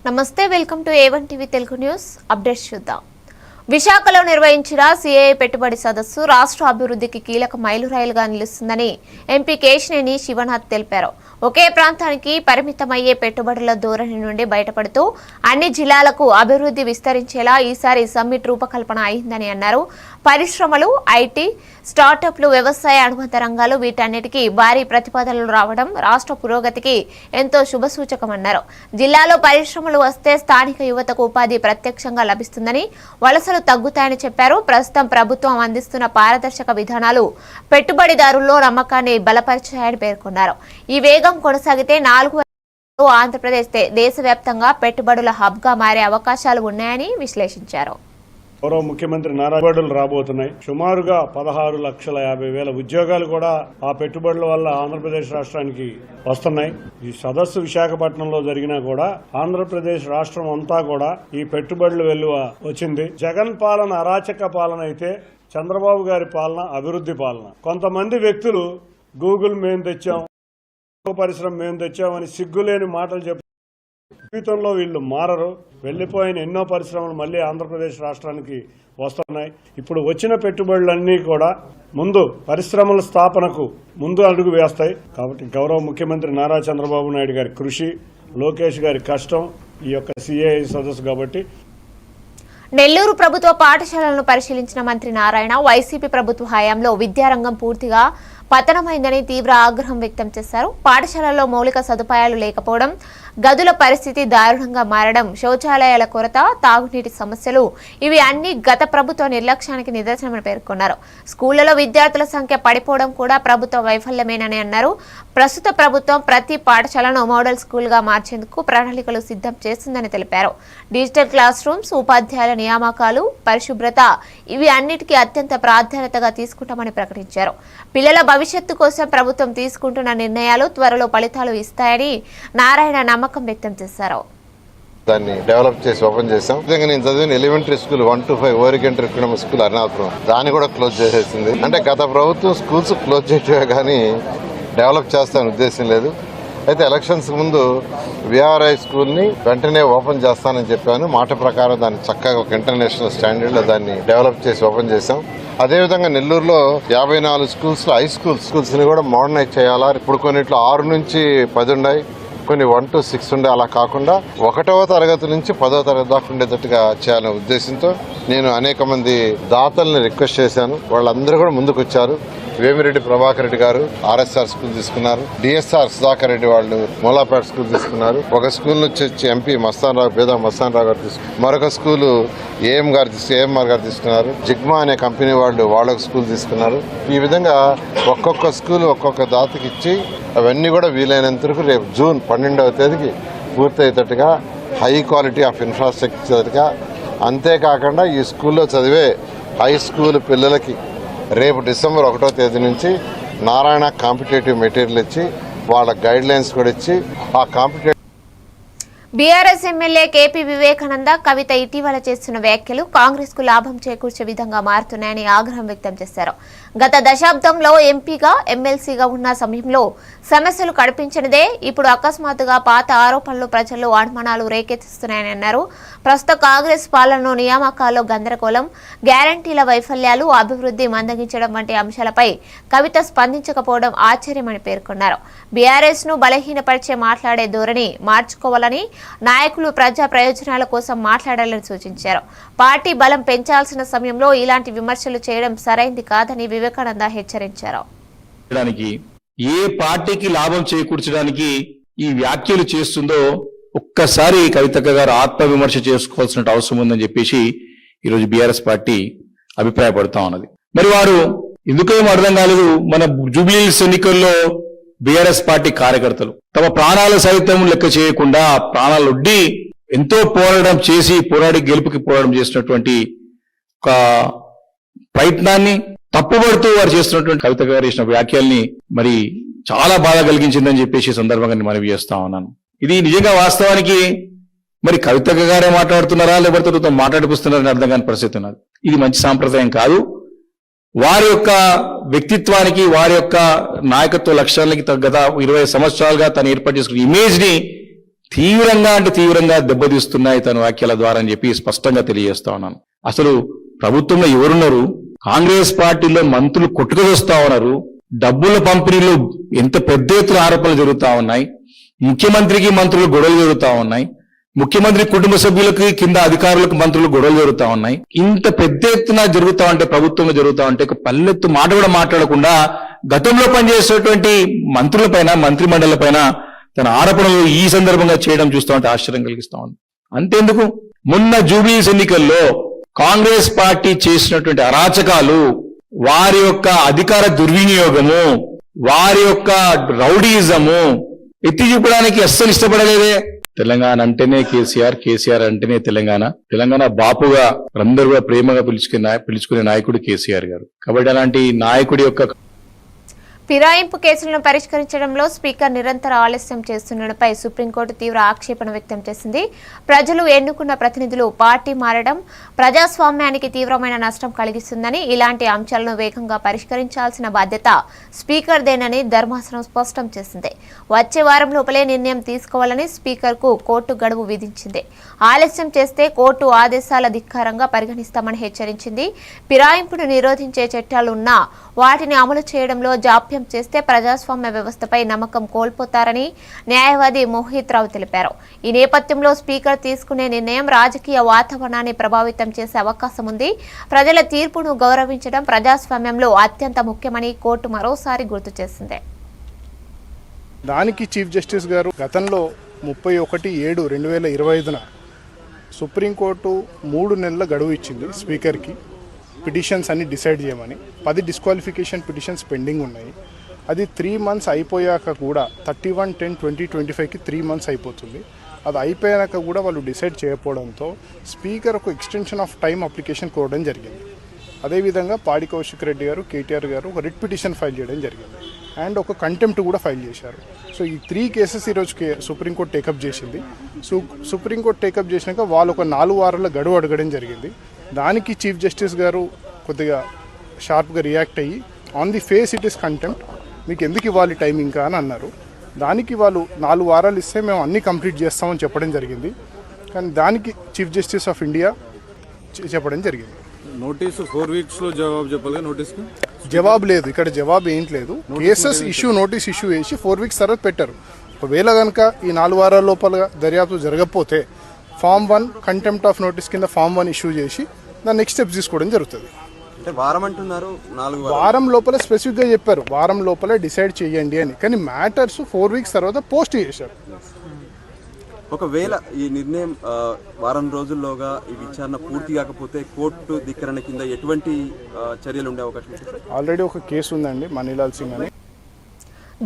నమస్తే welcome to A1 TV Telugu news updates చూద్దాం. విశాఖలో నిర్వహించిన సిఐఏ పెట్టుబడి సదస్సు రాష్ట్ర అభివృద్ధికి కీలక మైలురాయిలుగా నిలుస్తుందని ఎంపీ కేశినేని శివనాథ్ తెలిపారు. ఒకే ప్రాంతానికి పరిమితమయ్యే పెట్టుబడుల ధోరణి నుండి బయటపడుతూ అన్ని జిల్లాలకు అభివృద్ధి విస్తరించేలా ఈసారి సమ్మిట్ రూపకల్పన అయిందని అన్నారు. పరిశ్రమలు, ఐటీ, స్టార్టప్లు, వ్యవసాయ అనుబంధ రంగాలు వీటన్నిటికీ భారీ ప్రతిపాదనలు రావడం రాష్ట్ర పురోగతికి ఎంతో శుభసూచకమన్నారు. జిల్లాలో పరిశ్రమలు వస్తే స్థానిక యువతకు ఉపాధి ప్రత్యక్షంగా లభిస్తుందని, వలసలు తగ్గుతాయని చెప్పారు. ప్రస్తుతం ప్రభుత్వం అందిస్తున్న పారదర్శక విధానాలు పెట్టుబడిదారుల్లో నమ్మకాన్ని బలపరిచాయని పేర్కొన్నారు. ఈ వేగం కొనసాగితే 4 ఆంధ్రప్రదేశ్ దేశవ్యాప్తంగా పెట్టుబడుల హబ్ గా మారే అవకాశాలు ఉన్నాయని విశ్లేషించారు. గౌరవ ముఖ్యమంత్రి నారా పెట్టుబడులు రాబోతున్నాయి. సుమారుగా 16,50,000 ఉద్యోగాలు కూడా ఆ పెట్టుబడుల వల్ల ఆంధ్రప్రదేశ్ రాష్ట్రానికి వస్తున్నాయి. ఈ సదస్సు విశాఖపట్నంలో జరిగినా కూడా ఆంధ్రప్రదేశ్ రాష్ట్రం అంతా కూడా ఈ పెట్టుబడుల వెలువ వచ్చింది. జగన్ పాలన అరాచక పాలన అయితే చంద్రబాబు గారి పాలన అభివృద్ధి పాలన. కొంతమంది వ్యక్తులు గూగుల్ మేము తెచ్చాం, పరిశ్రమ మేము తెచ్చామని సిగ్గులేని మాటలు చెప్పి జీవితంలో వీళ్ళు మారరు. వెళ్లిపోయిన ఎన్నో పరిశ్రమలు మళ్లీ ఆంధ్రప్రదేశ్ రాష్ట్రానికి వస్తున్నాయి. ఇప్పుడు వచ్చిన పెట్టుబడులన్నీ కూడా ముందు పరిశ్రమల స్థాపనకు ముందు అడుగు వేస్తాయి. కాబట్టి గౌరవ ముఖ్యమంత్రి నారా చంద్రబాబు నాయుడు గారి కృషి, లోకేష్ గారి కష్టం ఈ యొక్క సిఐఐ సదస్సు. కాబట్టి నెల్లూరు ప్రభుత్వ పాఠశాలలను పరిశీలించిన మంత్రి నారాయణ వైసీపీ ప్రభుత్వ హయాంలో విద్యారంగం పూర్తిగా పతనమైందని తీవ్ర ఆగ్రహం వ్యక్తం చేశారు. పాఠశాలల్లో మౌలిక సదుపాయాలు లేకపోవడం, గదుల పరిస్థితి దారుణంగా మారడం, శౌచాలయాల కొరత, తాగునీటి సమస్యలు ఇవి అన్ని గత ప్రభుత్వ నిర్లక్ష్యానికి నిదర్శనమని పేర్కొన్నారు. స్కూళ్లలో విద్యార్థుల సంఖ్య పడిపోవడం కూడా ప్రభుత్వ వైఫల్యమేనని అన్నారు. ప్రస్తుత ప్రభుత్వం ప్రతి పాఠశాలను మోడల్ స్కూల్ గా మార్చేందుకు ప్రణాళికలు సిద్ధం చేస్తుందని తెలిపారు. డిజిటల్ క్లాస్ రూమ్స్, ఉపాధ్యాయుల నియామకాలు, పరిశుభ్రత ఇవి అన్నిటికీ అత్యంత ప్రాధాన్యతగా తీసుకుంటామని ప్రకటించారు. పిల్లల భవిష్యత్తు కోసం ప్రభుత్వం తీసుకుంటున్న నిర్ణయాలు త్వరలో ఫలితాలు ఇస్తాయని నారాయణ నమ్మకం వ్యక్తం చేశారు. దాన్ని డెవలప్ చేసి ఓపెన్ చేసాం. నేను చదివిన elementary school 1 to 5 oriented economic school Arunapuram, దాన్ని కూడా క్లోజ్ చేసేసింది. అంటే గత ప్రభుత్వం స్కూల్స్ క్లోజ్ చేయటమే కానీ డెవలప్ చేస్తామని ఉద్దేశం లేదు. అయితే ఎలక్షన్స్ ముందు విఆర్ఐ స్కూల్ని వెంటనే ఓపెన్ చేస్తానని చెప్పాను. మాట ప్రకారం దాన్ని చక్కగా ఒక ఇంటర్నేషనల్ స్టాండర్డ్లో దాన్ని డెవలప్ చేసి ఓపెన్ చేశాం. అదేవిధంగా నెల్లూరులో 54 స్కూల్స్ హై స్కూల్స్ ని కూడా మోడర్నైజ్ చేయాలా. ఇప్పుడు కొన్నిట్లో 6 నుంచి 10 ఉన్నాయి, కొన్ని 1 to 6 ఉండే. అలా కాకుండా 1వ తరగతి నుంచి 10వ తరగతి దాకా ఉండేటట్టుగా చేయాలనే ఉద్దేశంతో నేను అనేక మంది దాతల్ని రిక్వెస్ట్ చేశాను. వాళ్ళందరూ కూడా ముందుకు వచ్చారు. వేమిరెడ్డి ప్రభాకర్ రెడ్డి గారు ఆర్ఎస్ఆర్ స్కూల్ తీసుకున్నారు. డిఎస్ఆర్ సుధాకర్ రెడ్డి వాళ్ళు మూలాపేట స్కూల్ తీసుకున్నారు. ఒక స్కూల్ నుంచి ఎంపీ పేద మస్తాన్ రావు గారు తీసుకున్నారు. మరొక స్కూల్ ఏఎంఆర్ గారు తీసుకున్నారు. జిగ్మా అనే కంపెనీ వాళ్ళు వాళ్ళొక స్కూల్ తీసుకున్నారు. ఈ విధంగా ఒక్కొక్క స్కూల్ ఒక్కొక్క దాతకి ఇచ్చి అవన్నీ కూడా వీలైనంత వరకు రేపు జూన్ 12వ తేదీకి పూర్తయ్యేటట్టుగా హై క్వాలిటీ ఆఫ్ ఇన్ఫ్రాస్ట్రక్చర్గా, అంతేకాకుండా ఈ స్కూల్లో చదివే హై స్కూల్ పిల్లలకి రేపు డిసెంబర్ 1వ తేదీ నుంచి నారాయణ కాంపిటేటివ్ మెటీరియల్ ఇచ్చి వాళ్ళ గైడ్ లైన్స్ కూడా ఇచ్చి ఆ competitive. BRS MLA KP Vivekananda Kavitha ఇటీవల చేస్తున్న వ్యాఖ్యలు కాంగ్రెస్ కు లాభం చేకూర్చే విధంగా మారుతున్నాయని ఆగ్రహం వ్యక్తం చేశారు. గత దశాబ్దంలో ఎంపీగా, ఎమ్మెల్సీగా ఉన్న సమయంలో సమస్యలు కనిపించనిదే ఇప్పుడు అకస్మాత్తుగా పాత ఆరోపణలు ప్రజల్లో అనుమానాలు రేకెత్తిస్తున్నాయని అన్నారు. ప్రస్తుత కాంగ్రెస్ పాలనలో నియామకాల్లో గందరగోళం, గ్యారంటీల వైఫల్యాలు, అభివృద్ధి మందగించడం వంటి అంశాలపై కవిత స్పందించకపోవడం ఆశ్చర్యమని పేర్కొన్నారు. బీఆర్ఎస్ ను బలహీనపరిచే మాట్లాడే ధోరణి మార్చుకోవాలని, నాయకులు ప్రజా ప్రయోజనాల కోసం మాట్లాడాలని సూచించారు. పార్టీ బలం పెంచాల్సిన సమయంలో ఇలాంటి విమర్శలు చేయడం సరైంది కాదని వివేకానంద హెచ్చరించారు. ఏ పార్టీకి లాభం చేకూర్చడానికి ఈ వ్యాఖ్యలు చేస్తుందో ఒక్కసారి కవితక్క గారు ఆత్మవిమర్శ చేసుకోవాల్సిన అవసరం ఉందని చెప్పేసి ఈరోజు బీఆర్ఎస్ పార్టీ అభిప్రాయపడతా ఉన్నది. మరి వారు ఎందుకేమో అర్థం కాలేదు. మన జూబ్లీహిల్స్ ఎన్నికల్లో బీఆర్ఎస్ పార్టీ కార్యకర్తలు తమ ప్రాణాల సైతం లెక్క చేయకుండా ప్రాణాలొడ్డి ఎంతో పోరాడి గెలుపుకి పోరాటం చేసినటువంటి ఒక ప్రయత్నాన్ని తప్పుపడుతూ వారు చేస్తున్నటువంటి కవిత గారు చేసిన వ్యాఖ్యల్ని మరి చాలా బాధ కలిగించిందని చెప్పేసి సందర్భంగా నేను మనవి చేస్తా ఉన్నాను. ఇది నిజంగా వాస్తవానికి మరి కవిత గారే మాట్లాడుతున్నారా లేకపోతే మాట్లాడిపిస్తున్నారని అర్థం కాని పరిస్థితి ఉన్నది. ఇది మంచి సాంప్రదాయం కాదు. వారి యొక్క వ్యక్తిత్వానికి, వారి యొక్క నాయకత్వ లక్ష్యాలకి గత 20 సంవత్సరాలుగా తను ఏర్పాటు చేసుకున్న ఇమేజ్ ని తీవ్రంగా దెబ్బతీస్తున్నాయి తన వ్యాఖ్యల ద్వారా అని చెప్పి స్పష్టంగా తెలియజేస్తా ఉన్నాను. అసలు ప్రభుత్వంలో ఎవరున్నారు? కాంగ్రెస్ పార్టీలో మంత్రులు కొట్టుకొస్తా ఉన్నారు. డబ్బుల పంపిణీలో ఎంత పెద్ద ఎత్తున ఆరోపణలు జరుగుతా ఉన్నాయి. ముఖ్యమంత్రికి మంత్రులు గొడవలు జరుగుతా ఉన్నాయి. ముఖ్యమంత్రి కుటుంబ సభ్యులకి కింద అధికారులకు మంత్రులు గొడవలు జరుగుతా ఉన్నాయి. ఇంత పెద్ద ఎత్తున జరుగుతా ఉంటే, ప్రభుత్వంలో జరుగుతా ఉంటే ఒక పల్లెత్తు మాట కూడా మాట్లాడకుండా గతంలో పనిచేసేటువంటి మంత్రులపైన, మంత్రి మండలిపైన తన ఆరోపణలు ఈ సందర్భంగా చేయడం చూస్తా ఉంటే ఆశ్చర్యం కలిగిస్తా ఉంది. అంతేందుకు, మొన్న జూబ్లీస్ ఎన్నికల్లో కాంగ్రెస్ పార్టీ చేసినటువంటి అరాచకాలు, వారి యొక్క అధికార దుర్వినియోగము, వారి యొక్క రౌడీజము ఎత్తి చూపడానికి అస్సలు ఇష్టపడలేదే. తెలంగాణ అంటేనే కేసీఆర్, కేసీఆర్ అంటేనే తెలంగాణ బాపుగా అందరూ కూడా ప్రేమగా పిలుచుకునే నాయకుడు కేసీఆర్ గారు. కాబట్టి అలాంటి నాయకుడి యొక్క ఫిరాయింపు కేసులను పరిష్కరించడంలో స్పీకర్ నిరంతర ఆలస్యం చేస్తుండడంపై సుప్రీంకోర్టు తీవ్ర ఆక్షేపణ వ్యక్తం చేసింది. ప్రజలు ఎన్నుకున్న ప్రతినిధులు పార్టీ మారడం ప్రజాస్వామ్యానికి తీవ్రమైన నష్టం కలిగిస్తుందని, ఇలాంటి అంశాలను వేగంగా పరిష్కరించాల్సిన బాధ్యత స్పీకర్దేనని ధర్మాసనం స్పష్టం చేసింది. వచ్చే వారం లోపలే నిర్ణయం తీసుకోవాలని స్పీకర్కు కోర్టు గడువు విధించింది. ఆలస్యం చేస్తే కోర్టు ఆదేశాల ధిక్కారంగా పరిగణిస్తామని హెచ్చరించింది. ఫిరాయింపును నిరోధించే చట్టాలున్నా వాటిని అమలు చేయడంలో జాప్యం చేస్తే ప్రజాస్వామ్య వ్యవస్థపై నమ్మకం కోల్పోతారని న్యాయవాది మోహిత్ రావు తెలిపారు. ఈ నేపథ్యంలో స్పీకర్ తీసుకునే నిర్ణయం రాజకీయ వాతావరణాన్ని ప్రభావితం చేసే అవకాశం ఉంది. ప్రజల తీర్పును గౌరవించడం ప్రజాస్వామ్యంలో అత్యంత ముఖ్యమని కోర్టు మరోసారి గుర్తు చేసింది. దానికి చీఫ్ జస్టిస్ గారు గతంలో 31/7/2025న సుప్రీంకోర్టు 3 నెలల గడువు ఇచ్చింది స్పీకర్కి పిటిషన్స్ అన్ని డిసైడ్ చేయమని. 10 డిస్క్వాలిఫికేషన్ పిటిషన్స్ పెండింగ్ ఉన్నాయి. అది 3 months అయిపోయాక కూడా 31/10/2025కి 3 months అయిపోతుంది. అది అయిపోయాక కూడా వాళ్ళు డిసైడ్ చేయకపోవడంతో స్పీకర్ ఒక ఎక్స్టెన్షన్ ఆఫ్ టైం అప్లికేషన్ కోరడం జరిగింది. అదేవిధంగా పాడి కౌశిక్ రెడ్డి గారు, కేటీఆర్ గారు ఒక రిట్ పిటిషన్ ఫైల్ చేయడం జరిగింది అండ్ ఒక కంటెంప్ట్ కూడా ఫైల్ చేశారు. సో ఈ 3 కేసెస్ ఈరోజు సుప్రీంకోర్టు టేకప్ చేసింది. సుప్రీంకోర్టు టేకప్ చేసినాక వాళ్ళు ఒక 4 వారాల గడువు అడగడం జరిగింది. దానికి చీఫ్ జస్టిస్ గారు కొద్దిగా షార్ప్గా రియాక్ట్ అయ్యి on the face it is contempt, మీకు ఎందుకు ఇవ్వాలి టైం ఇంకా అని అన్నారు. దానికి వాళ్ళు 4 వారాలు ఇస్తే మేము అన్నీ కంప్లీట్ చేస్తామని చెప్పడం జరిగింది. కానీ దానికి చీఫ్ జస్టిస్ ఆఫ్ ఇండియా చెప్పడం జరిగింది. నోటీసు 4 weeksలో జవాబు చెప్పాలి. నోటీస్కి జవాబు లేదు, ఇక్కడ జవాబు ఏంటి లేదు. కేసెస్ నోటీస్ ఇష్యూ చేసి 4 weeks తర్వాత పెట్టారు. ఒకవేళ కనుక ఈ 4 వారాల లోపల దర్యాప్తు జరగకపోతే Form 1 కంటెంప్ట్ ఆఫ్ నోటీస్ కింద Form 1 ఇష్యూ చేసి దాని నెక్స్ట్ స్టెప్స్ తీసుకోవడం జరుగుతుంది. అంటే వారం అంటున్నారు, 4 వారం లోపల స్పెసిఫిక్గా చెప్పారు వారం లోపల డిసైడ్ చేయండి అని. కానీ మ్యాటర్స్ 4 weeks తర్వాత పోస్ట్ చేశారు. ఒకవేళ ఈ నిర్ణయం వారం రోజుల్లోగా ఈ విచారణ పూర్తి కాకపోతే కోర్టు ధిక్కరణ కింద ఎటువంటి చర్యలు ఉండే అవకాశం ఉంది? ఆల్రెడీ ఒక కేసు ఉందండి, మనీలాల్ సింగ్ అని.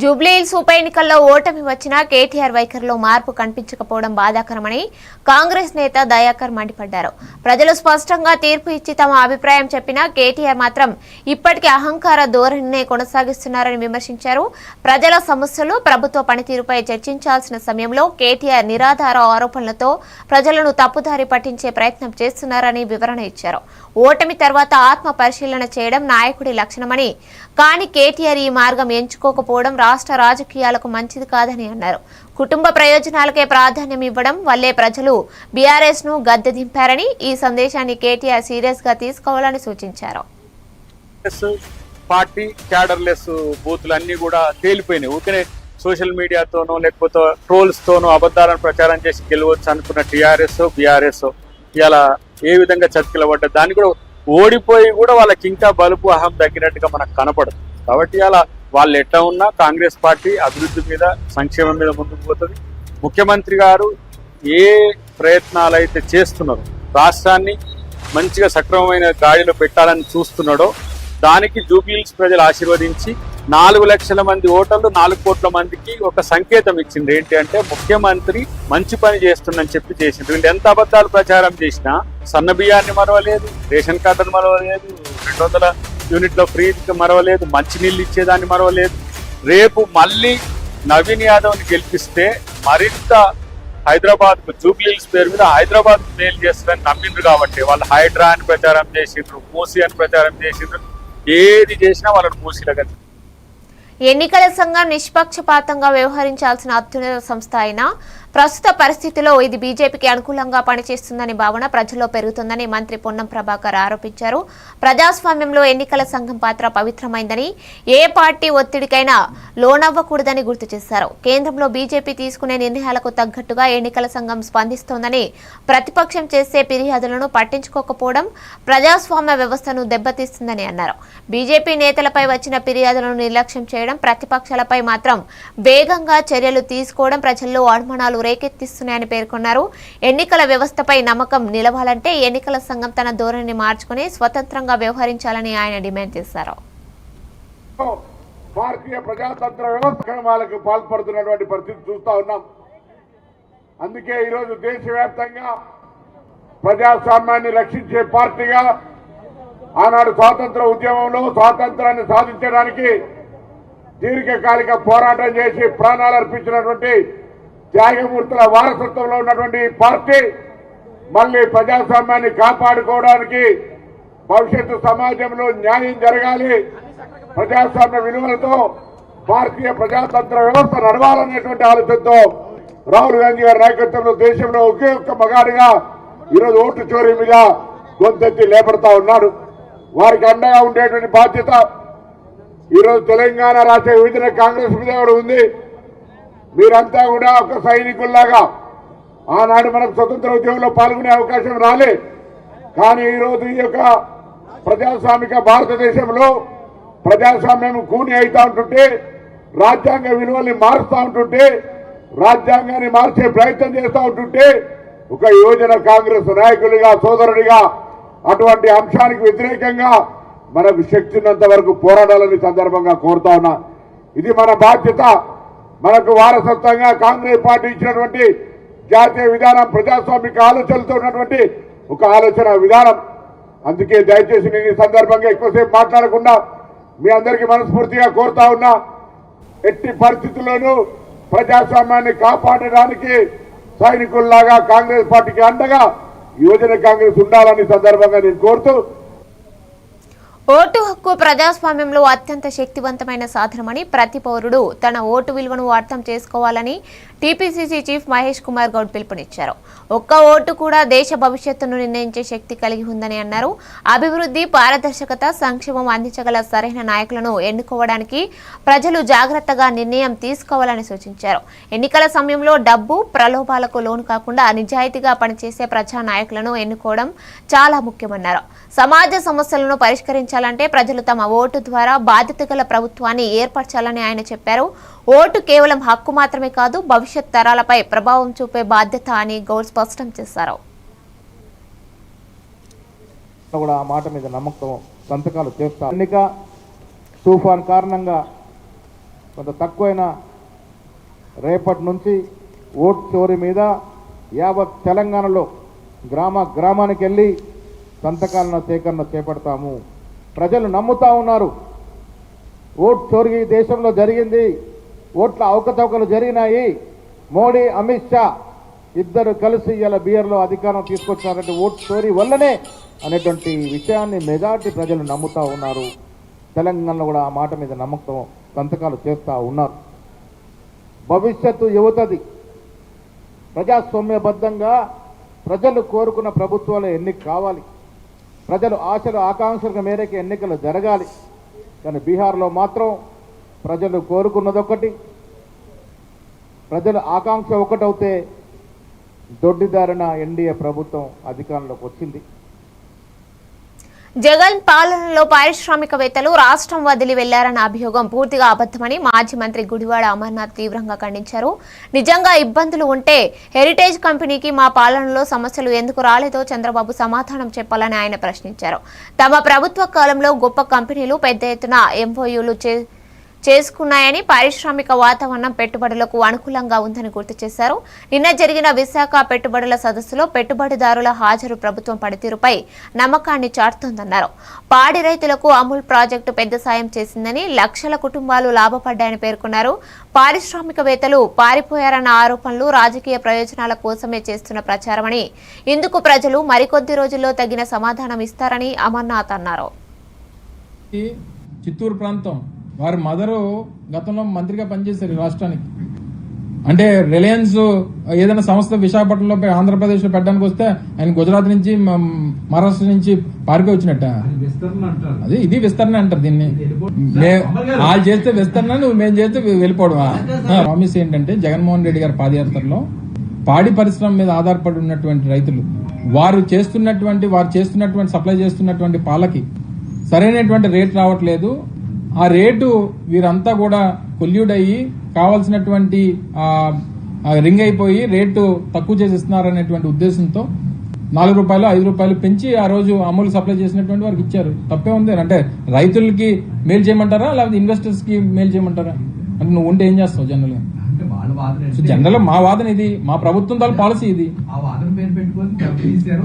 జూబ్లీహిల్స్ ఉప ఎన్నికల్లో ఓటమి వచ్చినా కేటీఆర్ వైఖరిలో మార్పు కనిపించకపోవడం బాధాకరమని కాంగ్రెస్ నేత దయాకర్ మండిపడ్డారు. ప్రజలు స్పష్టంగా తీర్పు ఇచ్చి తమ అభిప్రాయం చెప్పినా కేటీఆర్ మాత్రం ఇప్పటికీ అహంకార ధోరణినే కొనసాగిస్తున్నారని విమర్శించారు. ప్రజల సమస్యలు, ప్రభుత్వ పనితీరుపై చర్చించాల్సిన సమయంలో కేటీఆర్ నిరాధార ఆరోపణలతో ప్రజలను తప్పుదారి పట్టించే ప్రయత్నం చేస్తున్నారని వివరణ ఇచ్చారు. ఓటమి తర్వాత ఆత్మ పరిశీలన చేయడం నాయకుడి లక్షణమని, కానీ కేటీఆర్ ఈ మార్గం ఎంచుకోకపోవడం రాష్ట్ర రాజకీయాలకు మంచిది కాదని అన్నారు. కుటుంబ ప్రయోజనాలకే ప్రాధాన్యం ఇవ్వడం వల్లే ప్రజలు బీఆర్ఎస్ ను గద్దె దింపారని, ఈ సందేశాన్ని కేటీఆర్ సీరియస్ గా తీసుకోవాలని సూచించారు. పార్టీ క్యాడర్లెస్ బూతులు అన్ని కూడా తేలిపోయినాయి. ఊరికే సోషల్ మీడియాతోనో లేకపోతే ట్రోల్స్ తోనో అబద్ధాలను ప్రచారం చేసి గెలవచ్చు అనుకున్న టీఆర్ఎస్, బీఆర్ఎస్ ఇలా ఏ విధంగా చతికిలబడ్డ దాన్ని కూడా ఓడిపోయి కూడా వాళ్ళకి ఇంకా బలుపు అహం తగ్గినట్టుగా మనకు కనపడదు. కాబట్టి అలా వాళ్ళు ఎట్లా ఉన్నా కాంగ్రెస్ పార్టీ అభివృద్ధి మీద, సంక్షేమం మీద ముందుకు పోతుంది. ముఖ్యమంత్రి గారు ఏ ప్రయత్నాలు అయితే చేస్తున్నారో, రాష్ట్రాన్ని మంచిగా సక్రమమైన గాడిలో పెట్టాలని చూస్తున్నాడో దానికి జూబ్లీహిల్స్ ప్రజలు ఆశీర్వదించి 4 లక్షల మంది ఓటర్లు 4 కోట్ల మందికి ఒక సంకేతం ఇచ్చింది. ఏంటి అంటే ముఖ్యమంత్రి మంచి పని చేస్తుందని చెప్పి చేసింది. వీళ్ళు ఎంత అబద్ధాలు ప్రచారం చేసినా సన్న బియ్యాన్ని మరవలేదు, రేషన్ కార్డును మరవలేదు, 200 యూనిట్ల ఫ్రీ మరవలేదు, మంచినీళ్ళు ఇచ్చేదాన్ని మరవలేదు. రేపు మళ్ళీ నవీన్ యాదవ్ని గెలిపిస్తే మరింత హైదరాబాద్ జూబ్లీహిల్స్ పేరు మీద హైదరాబాద్ మేలు చేస్తారని నమ్మిండ్రు. కాబట్టి వాళ్ళు హైడ్రా అని ప్రచారం చేసిండ్రు, మూసీ అని ప్రచారం చేసిండ్రు. ఏది చేసినా వాళ్ళని మూసీలగా. ఎన్నికల సంఘం నిష్పక్షపాతంగా వ్యవహరించాల్సిన అత్యున్నత సంస్థ అయినా ప్రస్తుత పరిస్థితిలో ఇది బీజేపీకి అనుకూలంగా పనిచేస్తుందని భావన ప్రజల్లో పెరుగుతుందని మంత్రి పొన్నం ప్రభాకర్ ఆరోపించారు. ప్రజాస్వామ్యంలో ఎన్నికల సంఘం పాత్ర పవిత్రమైందని, ఏ పార్టీ ఒత్తిడికైనా లోనవ్వకూడదని గుర్తు చేశారు. కేంద్రంలో బీజేపీ తీసుకునే నిర్ణయాలకు తగ్గట్టుగా ఎన్నికల సంఘం స్పందిస్తోందని, ప్రతిపక్షం చేసే ఫిర్యాదులను పట్టించుకోకపోవడం ప్రజాస్వామ్య వ్యవస్థను దెబ్బతీస్తుందని అన్నారు. బీజేపీ నేతలపై వచ్చిన ఫిర్యాదులను నిర్లక్ష్యం చేయడం, ప్రతిపక్షాలపై మాత్రం వేగంగా చర్యలు తీసుకోవడం ప్రజల్లో అనుమానాలు రేకెత్తిస్తున్నాయని పేర్కొన్నారు. ఎన్నికల వ్యవస్థపై నమ్మకం నిలవాలంటే ఎన్నికల సంఘం తన ధోరణిని మార్చుకుని స్వతంత్రంగా వ్యవహరించాలని ఆయన డిమాండ్ చేశారు. భారతీయ ప్రజాతంత్ర వ్యవస్థ వాళ్ళకి పాల్పడుతున్నటువంటి పరిస్థితి చూస్తా ఉన్నాం. అందుకే ఈరోజు దేశవ్యాప్తంగా ప్రజాస్వామ్యాన్ని రక్షించే పార్టీగా ఆనాడు స్వాతంత్ర ఉద్యమంలో స్వాతంత్రాన్ని సాధించడానికి దీర్ఘకాలిక పోరాటం చేసి ప్రాణాలు అర్పించినటువంటి త్యాగమూర్తుల వారసత్వంలో ఉన్నటువంటి పార్టీ మళ్ళీ ప్రజాస్వామ్యాన్ని కాపాడుకోవడానికి, భవిష్యత్తు సమాజంలో న్యాయం జరగాలి, ప్రజాస్వామ్య విలువలతో భారతీయ ప్రజాతంత్ర వ్యవస్థ నడవాలనేటువంటి ఆలోచనతో రాహుల్ గాంధీ గారి నాయకత్వంలో దేశంలో ఒకే ఒక్క మగాడిగా ఈరోజు ఓటు చోరీ మీద గొంతెత్తి లేపడతా ఉన్నాడు. వారికి అండగా ఉండేటువంటి బాధ్యత ఈరోజు తెలంగాణ రాష్ట్ర విభజన కాంగ్రెస్ మీద కూడా ఉంది. మీరంతా కూడా ఒక సైనికుల్లాగా ఆనాడు మనకు స్వతంత్ర ఉద్యమంలో పాల్గొనే అవకాశం రాలే. కానీ ఈరోజు ఈ యొక్క ప్రజాస్వామిక భారతదేశంలో ప్రజాస్వామ్యం కూని అవుతా ఉంటుంటే, రాజ్యాంగ విలువల్ని మారుస్తూ ఉంటుంటే, రాజ్యాంగాన్ని మార్చే ప్రయత్నం చేస్తూ ఉంటుంటే, ఒక యువజన కాంగ్రెస్ నాయకులుగా సోదరుడిగా అటువంటి అంశానికి వ్యతిరేకంగా మనకు శక్తి ఉన్నంత వరకు పోరాడాలని సందర్భంగా కోరుతా ఉన్నా. ఇది మన బాధ్యత. మనకు వారసత్వంగా కాంగ్రెస్ పార్టీ ఇచ్చినటువంటి జాతీయ విధానం ప్రజాస్వామిక ఆలోచనలతో ఉన్నటువంటి ఒక ఆలోచన విధానం. అందుకే దయచేసి నేను ఈ సందర్భంగా ఎక్కువసేపు మాట్లాడకుండా మీ అందరికీ మనస్ఫూర్తిగా కోరుతా ఉన్నా, ఎట్టి పరిస్థితుల్లోనూ ప్రజాస్వామ్యాన్ని కాపాడడానికి సైనికుల్లాగా కాంగ్రెస్ పార్టీకి అండగా యువజన కాంగ్రెస్ ఉండాలని సందర్భంగా నేను కోరుతూ, ఓటు హక్కు ప్రజాస్వామ్యంలో అత్యంత శక్తివంతమైన సాధనమని, ప్రతి పౌరుడు తన ఓటు విలువను అర్థం చేసుకోవాలని టీపీసీసీ చీఫ్ మహేష్ కుమార్ గౌడ్ పిలుపునిచ్చారు. ఒక్క ఓటు కూడా దేశ భవిష్యత్తును నిర్ణయించే శక్తి కలిగి ఉందని అన్నారు. అభివృద్ధి, పారదర్శకత, సంక్షేమం అందించగల సరైన నాయకులను ఎన్నుకోవడానికి ప్రజలు జాగ్రత్తగా నిర్ణయం తీసుకోవాలని సూచించారు. ఎన్నికల సమయంలో డబ్బు, ప్రలోభాలకు లోను కాకుండా నిజాయితీగా పనిచేసే ప్రజా నాయకులను ఎన్నుకోవడం చాలా ముఖ్యమన్నారు. సమాజ సమస్యలను పరిష్కరించాలంటే ప్రజలు తమ ఓటు ద్వారా బాధ్యత గల ప్రభుత్వాన్ని ఏర్పరచాలని ఆయన చెప్పారు. ఓటు కేవలం హక్కు మాత్రమే కాదు, భవిష్యత్ తరాలపై ప్రభావం చూపే బాధ్యత అని గౌడ్ స్పష్టం చేశారు. కూడా ఆ మాట మీద నమ్మకం సంతకాలు చేస్తారు. ఎన్నిక తుఫాన్ కారణంగా కొంత తక్కువైన రేపటి నుంచి ఓటు చోరీ మీద యావత్ తెలంగాణలో గ్రామానికి వెళ్ళి సంతకాలను సేకరణ చేపడతాము. ప్రజలు నమ్ముతా ఉన్నారు. ఓటు చోరీ దేశంలో జరిగింది, ఓట్ల అవకతవకలు జరిగినాయి, మోడీ, అమిత్ షా ఇద్దరు కలిసి ఇలా బీఆర్లో అధికారం తీసుకొచ్చినారంటే ఓటు చోరీ వల్లనే అనేటువంటి విషయాన్ని మెజార్టీ ప్రజలు నమ్ముతా ఉన్నారు. తెలంగాణలో కూడా ఆ మాట మీద నమ్మకం సంతకాలు చేస్తూ ఉన్నారు. భవిష్యత్తు యువతది. ప్రజాస్వామ్యబద్ధంగా ప్రజలు కోరుకున్న ప్రభుత్వాలు ఎన్నిక కావాలి. ప్రజలు ఆశలు ఆకాంక్షల మేరకు ఎన్నికలు జరగాలి. కానీ బీహార్లో మాత్రం ప్రజలు కోరుకున్నదొకటి, ప్రజల ఆకాంక్ష ఒకటవుతే దొడ్డిదారిన ఎన్డీఏ ప్రభుత్వం అధికారంలోకి వచ్చింది. జగన్ పాలనలో పారిశ్రామికవేత్తలు రాష్ట్రం వదిలి వెళ్లారన్న అభియోగం పూర్తిగా అబద్దమని మాజీ మంత్రి గుడివాడ అమర్నాథ్ తీవ్రంగా ఖండించారు. నిజంగా ఇబ్బందులు ఉంటే హెరిటేజ్ కంపెనీకి మా పాలనలో సమస్యలు ఎందుకు రాలేదో చంద్రబాబు సమాధానం చెప్పాలని ఆయన ప్రశ్నించారు. తమ ప్రభుత్వ కాలంలో గొప్ప కంపెనీలు పెద్ద ఎత్తున ఎంఓయూలు చేసుకున్నాయని, పారిశ్రామిక వాతావరణం పెట్టుబడులకు అనుకూలంగా ఉందని గుర్తు చేశారు. నిన్న జరిగిన విశాఖ పెట్టుబడుల సదస్సులో పెట్టుబడిదారుల హాజరు ప్రభుత్వం పనితీరుపై నమ్మకాన్ని చాటుతోందన్నారు. పాడి రైతులకు అమూల్ ప్రాజెక్టు పెద్ద సాయం చేసిందని, లక్షల కుటుంబాలు లాభపడ్డాయని పేర్కొన్నారు. పారిశ్రామికవేత్తలు పారిపోయారన్న ఆరోపణలు రాజకీయ ప్రయోజనాల కోసమే చేస్తున్న ప్రచారమని, ఇందుకు ప్రజలు మరికొద్ది రోజుల్లో తగిన సమాధానం ఇస్తారని అమర్నాథ్ అన్నారు. చిత్తూరు ప్రాంతం వారి మదరు గతంలో మంత్రిగా పనిచేశారు ఈ రాష్ట్రానికి. అంటే రిలయన్స్ ఏదైనా సంస్థ విశాఖపట్నంలో ఆంధ్రప్రదేశ్ లో పెట్టడానికి వస్తే ఆయన గుజరాత్ నుంచి మహారాష్ట్ర నుంచి పారిపోయి వచ్చినట్ట. అది ఇది విస్తరణ అంటారు దీన్ని. వాళ్ళు చేస్తే విస్తరణ, మేము చేస్తే వెళ్ళిపోవడం. ప్రామిస్ ఏంటంటే జగన్మోహన్ రెడ్డి గారి పాదయాత్రలో పాడి పరిశ్రమ మీద ఆధారపడి ఉన్నటువంటి రైతులు వారు చేస్తున్నటువంటి సప్లై చేస్తున్నటువంటి పాలకి సరైనటువంటి రేట్ రావట్లేదు. ఆ రేటు వీరంతా కూడా కొల్యూడ్ అయ్యి కావాల్సినటువంటి రింగ్ అయిపోయి రేటు తక్కువ చేసి ఇస్తున్నారనేటువంటి ఉద్దేశంతో 4 రూపాయలు 5 రూపాయలు పెంచి ఆ రోజు అమూల్ సప్లై చేసినటువంటి వారికి ఇచ్చారు. తప్పే ఉంది. అంటే రైతులకి మేలు చేయమంటారా లేకపోతే ఇన్వెస్టర్స్ కి మేలు చేయమంటారా? అంటే నువ్వు ఉంటే ఏం చేస్తావు జనరల్? జనరల్ మా వాదన ఇది, మా ప్రభుత్వం తాలూ పాలసీ ఇది.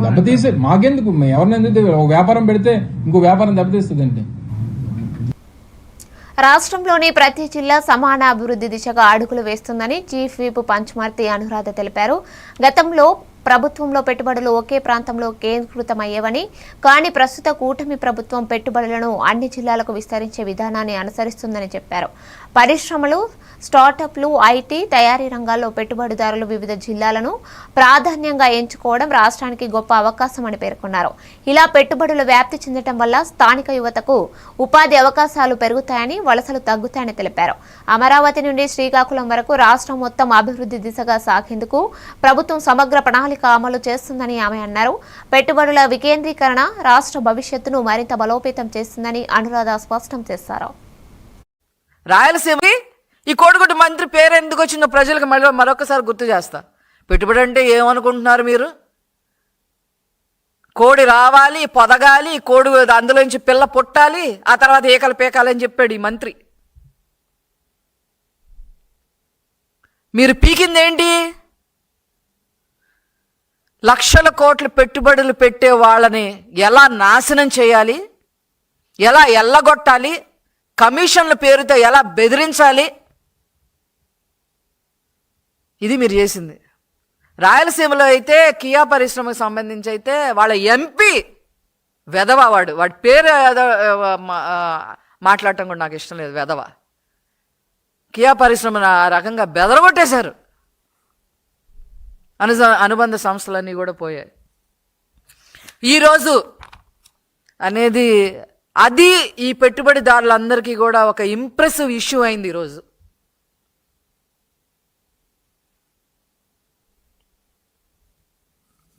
దెబ్బతీసే మాకెందుకు, ఎవరినెందుకు? ఒక వ్యాపారం పెడితే ఇంకో వ్యాపారం దెబ్బతీస్తుందండి. రాష్ట్రంలోని ప్రతి జిల్లా సమాన అభివృద్ధి దిశగా అడుగులు వేస్తుందని చీఫ్ విప్ పంచమర్తి అనురాధ తెలిపారు. గతంలో ప్రభుత్వంలో పెట్టుబడులు ఒకే ప్రాంతంలో కేంద్రీకృతమయ్యేవని, కానీ ప్రస్తుత కూటమి ప్రభుత్వం పెట్టుబడులను అన్ని జిల్లాలకు విస్తరించే విధానాన్ని అనుసరిస్తుందని చెప్పారు. పరిశ్రమలు, స్టార్టప్లు, ఐటీ, తయారీ రంగాల్లో పెట్టుబడిదారులు వివిధ జిల్లాలను ప్రాధాన్యంగా ఎంచుకోవడం రాష్ట్రానికి గొప్ప అవకాశమని పేర్కొన్నారు. ఇలా పెట్టుబడులు వ్యాప్తి చెందడం వల్ల స్థానిక యువతకు ఉపాధి అవకాశాలు పెరుగుతాయని, వలసలు తగ్గుతాయని తెలిపారు. అమరావతి నుండి శ్రీకాకుళం వరకు రాష్ట్రం మొత్తం అభివృద్ధి దిశగా సాగేందుకు ప్రభుత్వం సమగ్ర ప్రణాళిక అమలు చేస్తుందని ఆమె అన్నారు. పెట్టుబడుల వికేంద్రీకరణ రాష్ట్ర భవిష్యత్తును మరింత బలోపేతం చేస్తుందని అనురాధ స్పష్టం చేశారు. రాయలసీమ ఈ కోడిగుడ్డు మంత్రి పేరు ఎందుకు వచ్చిందో ప్రజలకు మరొకసారి గుర్తు చేస్తా. పెట్టుబడి అంటే ఏమనుకుంటున్నారు మీరు? కోడి రావాలి, పొదగాలి, కోడి అందులోంచి పిల్ల పుట్టాలి, ఆ తర్వాత ఏకలు పేకాలని చెప్పాడు ఈ మంత్రి. మీరు పీకిందేంటి? లక్షల కోట్ల పెట్టుబడులు పెట్టే వాళ్ళని ఎలా నాశనం చేయాలి, ఎలా ఎల్లగొట్టాలి, కమిషన్ల పేరుతో ఎలా బెదిరించాలి, ఇది మీరు చేసింది. రాయలసీమలో అయితే కియా పరిశ్రమకు సంబంధించి అయితే వాళ్ళ ఎంపీ వెధవ, వాడి పేరు మాట్లాడటం కూడా నాకు ఇష్టం లేదు. వెధవ కియా పరిశ్రమను ఆ రకంగా బెదరగొట్టేశారు. అనుబంధ సంస్థలన్నీ కూడా పోయాయి. ఈరోజు అనేది అది ఈ పెట్టుబడిదారులందరికీ కూడా ఒక ఇంప్రెసివ్ ఇష్యూ అయింది. ఈరోజు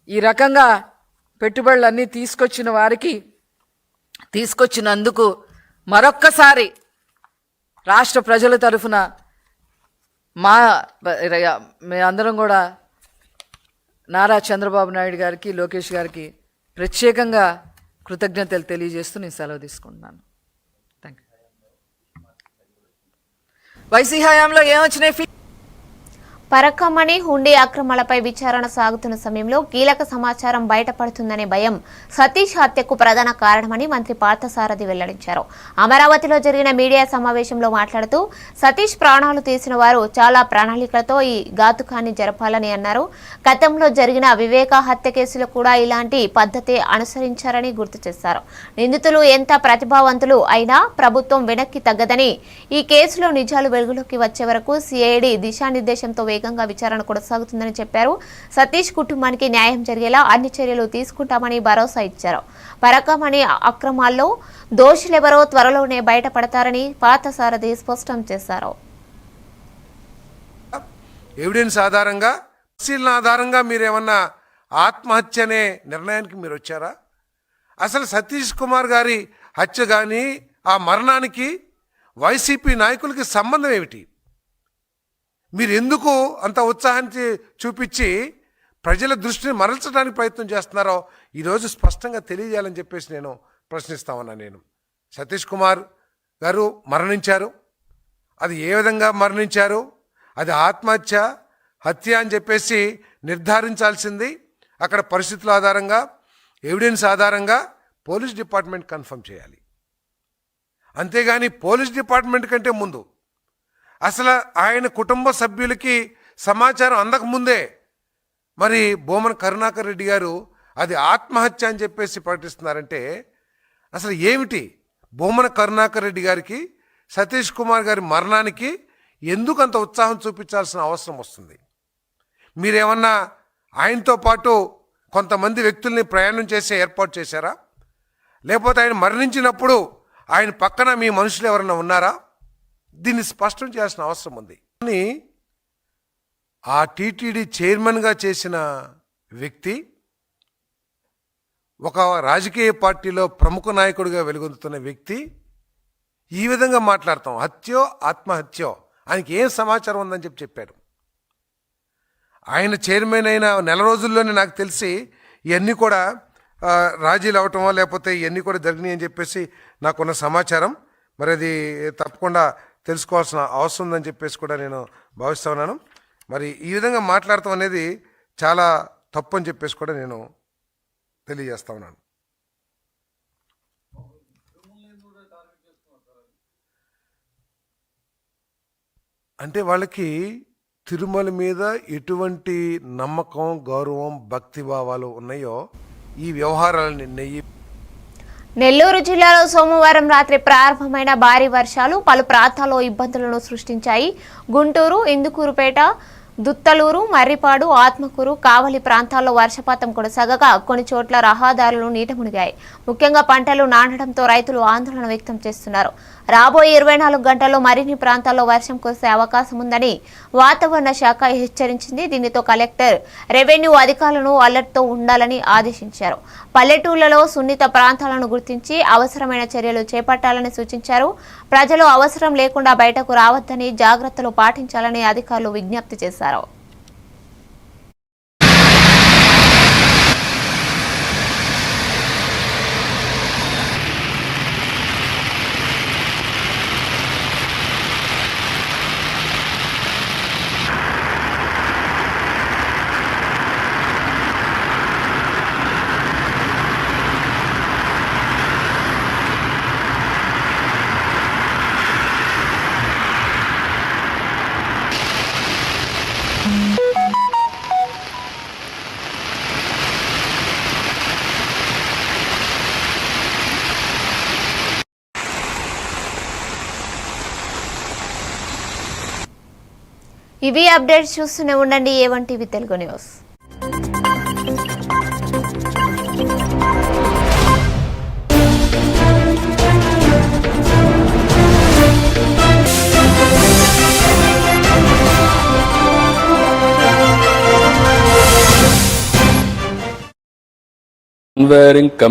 ఈ రకంగా పెట్టుబడులన్నీ తీసుకొచ్చినందుకు మరొక్కసారి రాష్ట్ర ప్రజల తరఫున మేమందరం కూడా నారా చంద్రబాబు నాయుడు గారికి, లోకేష్ గారికి ప్రత్యేకంగా కృతజ్ఞతలు తెలియజేస్తూ నేను సెలవు తీసుకుంటున్నాను. Thank you. వైసీ హయాంలో ఏమొచ్చినాయి? పరకమణి హుండీ అక్రమాలపై విచారణ సాగుతున్న సమయంలో కీలక సమాచారం బయటపడుతుందనే భయం సతీష్ హత్యకు ప్రధాన కారణమని మంత్రి పార్థసారథి వెల్లడించారు. అమరావతిలో జరిగిన మీడియా సమావేశంలో మాట్లాడుతూ సతీష్ ప్రాణాలు తీసిన వారు చాలా ప్రణాళికలతో ఈ ఘాతుకాన్ని జరపాలని అన్నారు. గతంలో జరిగిన వివేక హత్య కేసులో కూడా ఇలాంటి పద్ధతే అనుసరించారని గుర్తు చేశారు. నిందితులు ఎంత ప్రతిభావంతులు అయినా ప్రభుత్వం వెనక్కి తగ్గదని, ఈ కేసులో నిజాలు వెలుగులోకి వచ్చే వరకు సిఐడి దిశానిర్దేశంతో వేగంగా విచారణ కొనసాగుతుందని చెప్పారు. సతీష్ కుటుంబానికి న్యాయం జరిగేలా అన్ని చర్యలు తీసుకుంటామని భరోసా ఇచ్చారు. పరకమణి అక్రమాల్లో దోషులెవరో త్వరలోనే బయటపడతారని పార్థసారథి స్పష్టం చేశారు. ఎవిడెన్స్ ఆధారంగా, పరిశీలన ఆధారంగా మీరేమన్నా ఆత్మహత్య అనే నిర్ణయానికి మీరు వచ్చారా? అసలు సతీష్ కుమార్ గారి హత్య కానీ ఆ మరణానికి వైసీపీ నాయకులకి సంబంధం ఏమిటి? మీరు ఎందుకు అంత ఉత్సాహాన్ని చూపించి ప్రజల దృష్టిని మరల్చడానికి ప్రయత్నం చేస్తున్నారో ఈరోజు స్పష్టంగా తెలియజేయాలని చెప్పేసి నేను ప్రశ్నిస్తా ఉన్నా. నేను సతీష్ కుమార్ గారు మరణించారు. అది ఏ విధంగా మరణించారు, అది ఆత్మహత్య, హత్య అని చెప్పేసి నిర్ధారించాల్సింది అక్కడ పరిస్థితుల ఆధారంగా, ఎవిడెన్స్ ఆధారంగా పోలీస్ డిపార్ట్మెంట్ కన్ఫర్మ్ చేయాలి. అంతేగాని పోలీస్ డిపార్ట్మెంట్ కంటే ముందు అసలు ఆయన కుటుంబ సభ్యులకి సమాచారం అందకముందే మరి బోమన కరుణాకర్ రెడ్డి గారు అది ఆత్మహత్య అని చెప్పేసి ప్రకటిస్తున్నారంటే అసలు ఏమిటి? బోమన కరుణాకర్ రెడ్డి గారికి సతీష్ కుమార్ గారి మరణానికి ఎందుకు అంత ఉత్సాహం చూపించాల్సిన అవసరం వస్తుంది? మీరేమన్నా ఆయనతో పాటు కొంతమంది వ్యక్తుల్ని ప్రయాణం చేసే ఏర్పాటు చేశారా? లేకపోతే ఆయన మరణించినప్పుడు ఆయన పక్కన మీ మనుషులు ఎవరైనా ఉన్నారా? దీన్ని స్పష్టం చేయాల్సిన అవసరం ఉంది. కానీ ఆ టీటీడీ చైర్మన్గా చేసిన వ్యక్తి ఒక రాజకీయ పార్టీలో ప్రముఖ నాయకుడిగా వెలుగొందుతున్న వ్యక్తి ఈ విధంగా మాట్లాడతాం, హత్యో ఆత్మహత్యో, ఆయనకి ఏం సమాచారం ఉందని చెప్పాడు. ఆయన చైర్మన్ అయిన నెల రోజుల్లోనే నాకు తెలిసి ఇవన్నీ కూడా రాజీలు అవటమో లేకపోతే ఇవన్నీ కూడా జరిగినాయి అని చెప్పేసి నాకున్న సమాచారం. మరి అది తప్పకుండా తెలుసుకోవాల్సిన అవసరం ఉందని చెప్పేసి కూడా నేను భావిస్తా ఉన్నాను. మరి ఈ విధంగా మాట్లాడటం అనేది చాలా తప్పు అని చెప్పేసి కూడా నేను తెలియజేస్తా ఉన్నాను. అంటే వాళ్ళకి తిరుమల మీద ఎటువంటి నమ్మకం, గౌరవం, భక్తి భావాలు ఉన్నాయో ఈ వ్యవహారాలని నెయ్యి. నెల్లూరు జిల్లాలో సోమవారం రాత్రి ప్రారంభమైన భారీ వర్షాలు పలు ప్రాంతాల్లో ఇబ్బందులను సృష్టించాయి. గుంటూరు, ఇందుకూరుపేట, దుత్తలూరు, మర్రిపాడు, ఆత్మకూరు, కావలి ప్రాంతాల్లో వర్షపాతం కొనసాగగా కొన్ని చోట్ల రహదారులు నీట మునిగాయి. ముఖ్యంగా పంటలు నాటడంతో రైతులు ఆందోళన వ్యక్తం చేస్తున్నారు. రాబోయే 24 గంటల్లో మరిన్ని ప్రాంతాల్లో వర్షం కురిసే అవకాశం ఉందని వాతావరణ శాఖ హెచ్చరించింది. దీనితో కలెక్టర్ రెవెన్యూ అధికారులను అలర్ట్తో ఉండాలని ఆదేశించారు. పల్లెటూళ్లలో సున్నిత ప్రాంతాలను గుర్తించి అవసరమైన చర్యలు చేపట్టాలని సూచించారు. ప్రజలు అవసరం లేకుండా బయటకు రావద్దని, జాగ్రత్తలు పాటించాలని అధికారులు విజ్ఞప్తి చేశారు. ఇవి అప్డేట్స్ చూస్తూనే ఉండండి A1 TV Telugu news. wearing